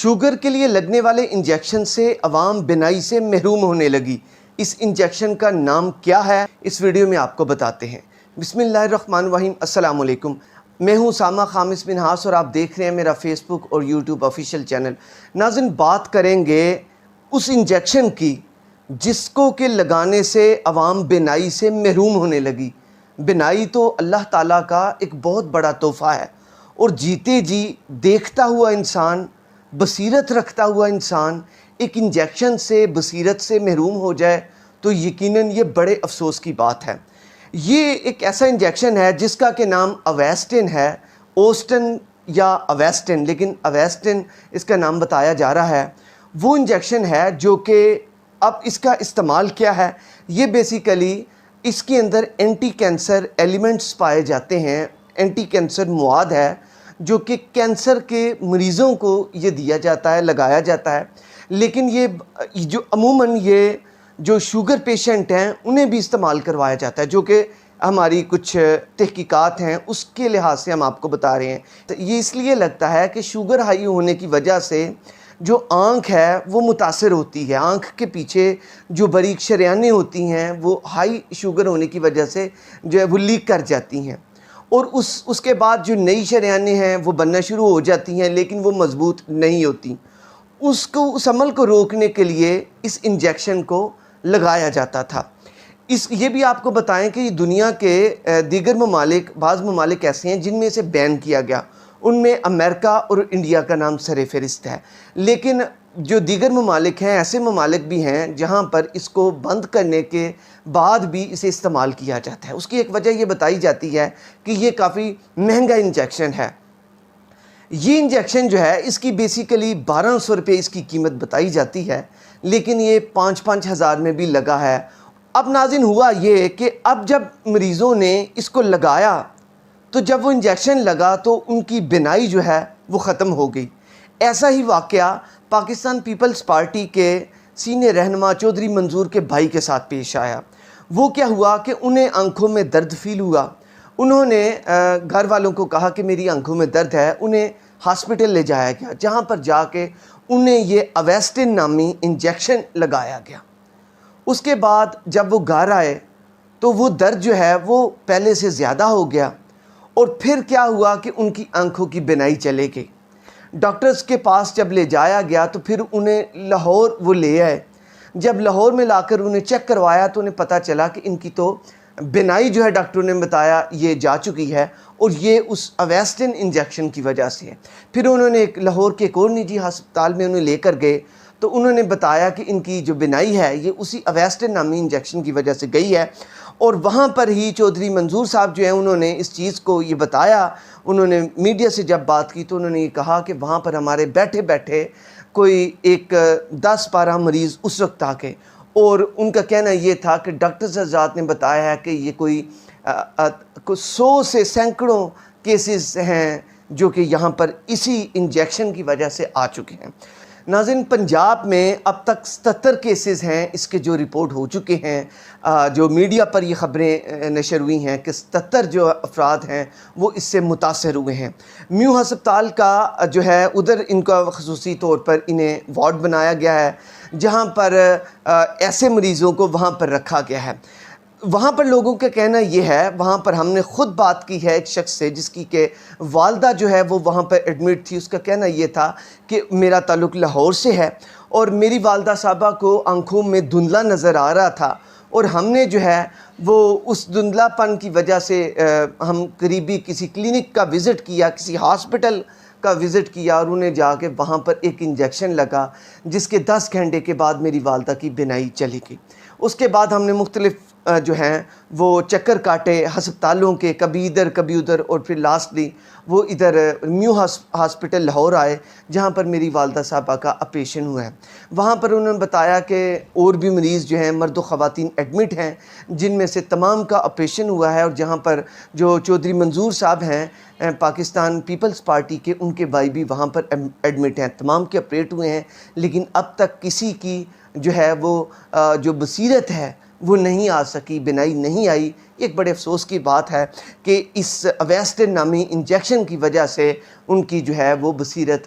Sugar کے لیے لگنے والے انجیکشن سے عوام بینائی سے محروم ہونے لگی۔ اس انجیکشن کا نام کیا ہے، اس ویڈیو میں آپ کو بتاتے ہیں۔ بسم اللہ الرحمن الرحیم۔ السلام علیکم، میں ہوں اسامہ خامس منہاس اور آپ دیکھ رہے ہیں میرا فیس بک اور یوٹیوب آفیشیل چینل۔ ناظرین، بات کریں گے اس انجیکشن کی جس کو کہ لگانے سے عوام بینائی سے محروم ہونے لگی۔ بینائی تو اللہ تعالیٰ کا ایک بہت بڑا تحفہ ہے، اور جیتے جی دیکھتا ہوا انسان، بصیرت رکھتا ہوا انسان ایک انجیکشن سے بصیرت سے محروم ہو جائے تو یقیناً یہ بڑے افسوس کی بات ہے۔ یہ ایک ایسا انجیکشن ہے جس کا کہ نام اویسٹن ہے، اوسٹن یا اویسٹن، لیکن اویسٹن اس کا نام بتایا جا رہا ہے۔ وہ انجیکشن ہے جو کہ اب اس کا استعمال کیا ہے، یہ بیسیکلی اس کے اندر اینٹی کینسر ایلیمنٹس پائے جاتے ہیں، اینٹی کینسر مواد ہے جو کہ کینسر کے مریضوں کو یہ دیا جاتا ہے، لگایا جاتا ہے۔ لیکن یہ جو عموماً یہ جو شوگر پیشنٹ ہیں انہیں بھی استعمال کروایا جاتا ہے، جو کہ ہماری کچھ تحقیقات ہیں اس کے لحاظ سے ہم آپ کو بتا رہے ہیں۔ تو یہ اس لیے لگتا ہے کہ شوگر ہائی ہونے کی وجہ سے جو آنکھ ہے وہ متاثر ہوتی ہے، آنکھ کے پیچھے جو باریک شریانیں ہوتی ہیں وہ ہائی شوگر ہونے کی وجہ سے جو ہے وہ لیک کر جاتی ہیں، اور اس کے بعد جو نئی شریانیں ہیں وہ بننا شروع ہو جاتی ہیں، لیکن وہ مضبوط نہیں ہوتی۔ اس عمل کو روکنے کے لیے اس انجیکشن کو لگایا جاتا تھا۔ یہ بھی آپ کو بتائیں کہ دنیا کے دیگر ممالک، بعض ممالک ایسے ہیں جن میں اسے بین کیا گیا، ان میں امریکہ اور انڈیا کا نام سر فہرست ہے۔ لیکن جو دیگر ممالک ہیں، ایسے ممالک بھی ہیں جہاں پر اس کو بند کرنے کے بعد بھی اسے استعمال کیا جاتا ہے۔ اس کی ایک وجہ یہ بتائی جاتی ہے کہ یہ کافی مہنگا انجیکشن ہے۔ یہ انجیکشن جو ہے اس کی بیسیکلی 1200 روپے اس کی قیمت بتائی جاتی ہے، لیکن یہ 5-5 ہزار میں بھی لگا ہے۔ اب ناظرین، ہوا یہ کہ اب جب مریضوں نے اس کو لگایا تو جب وہ انجیکشن لگا تو ان کی بینائی جو ہے وہ ختم ہو گئی۔ ایسا ہی واقعہ پاکستان پیپلز پارٹی کے سینئر رہنما چودھری منظور کے بھائی کے ساتھ پیش آیا۔ وہ کیا ہوا کہ انہیں آنکھوں میں درد فیل ہوا۔ انہوں نے گھر والوں کو کہا کہ میری آنکھوں میں درد ہے، انہیں ہاسپٹل لے جایا گیا، جہاں پر جا کے انہیں یہ اویسٹن نامی انجیکشن لگایا گیا۔ اس کے بعد جب وہ گھر آئے تو وہ درد جو ہے وہ پہلے سے زیادہ ہو گیا، اور پھر کیا ہوا کہ ان کی آنکھوں کی بینائی چلے گئی۔ ڈاکٹرز کے پاس جب لے جایا گیا تو پھر انہیں لاہور وہ لے آئے۔ جب لاہور میں لا کر انہیں چیک کروایا تو انہیں پتہ چلا کہ ان کی تو بینائی جو ہے ڈاکٹروں نے بتایا یہ جا چکی ہے، اور یہ اس اویسٹن انجیکشن کی وجہ سے ہے۔ پھر انہوں نے لاہور کے ایک اور نجی ہسپتال میں انہیں لے کر گئے تو انہوں نے بتایا کہ ان کی جو بینائی ہے یہ اسی اویسٹن نامی انجیکشن کی وجہ سے گئی ہے، اور وہاں پر ہی چودھری منظور صاحب جو ہیں انہوں نے اس چیز کو یہ بتایا۔ انہوں نے میڈیا سے جب بات کی تو انہوں نے یہ کہا کہ وہاں پر ہمارے بیٹھے بیٹھے کوئی ایک 10-12 مریض اس وقت آ کے، اور ان کا کہنا یہ تھا کہ ڈاکٹر حضرات نے بتایا ہے کہ یہ کوئی 100 سے سینکڑوں کیسز ہیں جو کہ یہاں پر اسی انجیکشن کی وجہ سے آ چکے ہیں۔ ناظرین، پنجاب میں اب تک 77 کیسز ہیں اس کے جو رپورٹ ہو چکے ہیں، جو میڈیا پر یہ خبریں نشر ہوئی ہیں کہ 77 جو افراد ہیں وہ اس سے متاثر ہوئے ہیں۔ میو ہسپتال کا جو ہے ادھر ان کا خصوصی طور پر انہیں وارڈ بنایا گیا ہے، جہاں پر ایسے مریضوں کو وہاں پر رکھا گیا ہے۔ وہاں پر لوگوں کا کہنا یہ ہے، وہاں پر ہم نے خود بات کی ہے ایک شخص سے جس کی کہ والدہ جو ہے وہ وہاں پر ایڈمٹ تھی، اس کا کہنا یہ تھا کہ میرا تعلق لاہور سے ہے اور میری والدہ صاحبہ کو آنکھوں میں دھندلا نظر آ رہا تھا، اور ہم نے جو ہے وہ اس دھندلا پن کی وجہ سے ہم قریبی کسی کلینک کا وزٹ کیا، کسی ہاسپٹل کا وزٹ کیا، اور انہیں جا کے وہاں پر ایک انجیکشن لگا جس کے 10 گھنٹے کے بعد میری والدہ کی بینائی چلی گئی۔ اس کے بعد ہم نے مختلف جو ہیں وہ چکر کاٹے ہسپتالوں کے، کبھی ادھر کبھی ادھر، اور پھر لاسٹلی وہ ادھر میو ہاسپٹل لاہور آئے جہاں پر میری والدہ صاحبہ کا آپریشن ہوا ہے۔ وہاں پر انہوں نے بتایا کہ اور بھی مریض جو ہیں مرد و خواتین ایڈمٹ ہیں جن میں سے تمام کا آپریشن ہوا ہے، اور جہاں پر جو چودھری منظور صاحب ہیں پاکستان پیپلز پارٹی کے، ان کے بھائی بھی وہاں پر ایڈمٹ ہیں، تمام کے آپریٹ ہوئے ہیں، لیکن اب تک کسی کی جو ہے وہ جو بصیرت ہے وہ نہیں آ سکی، بینائی نہیں آئی۔ ایک بڑے افسوس کی بات ہے کہ اس اویسٹن نامی انجیکشن کی وجہ سے ان کی جو ہے وہ بصیرت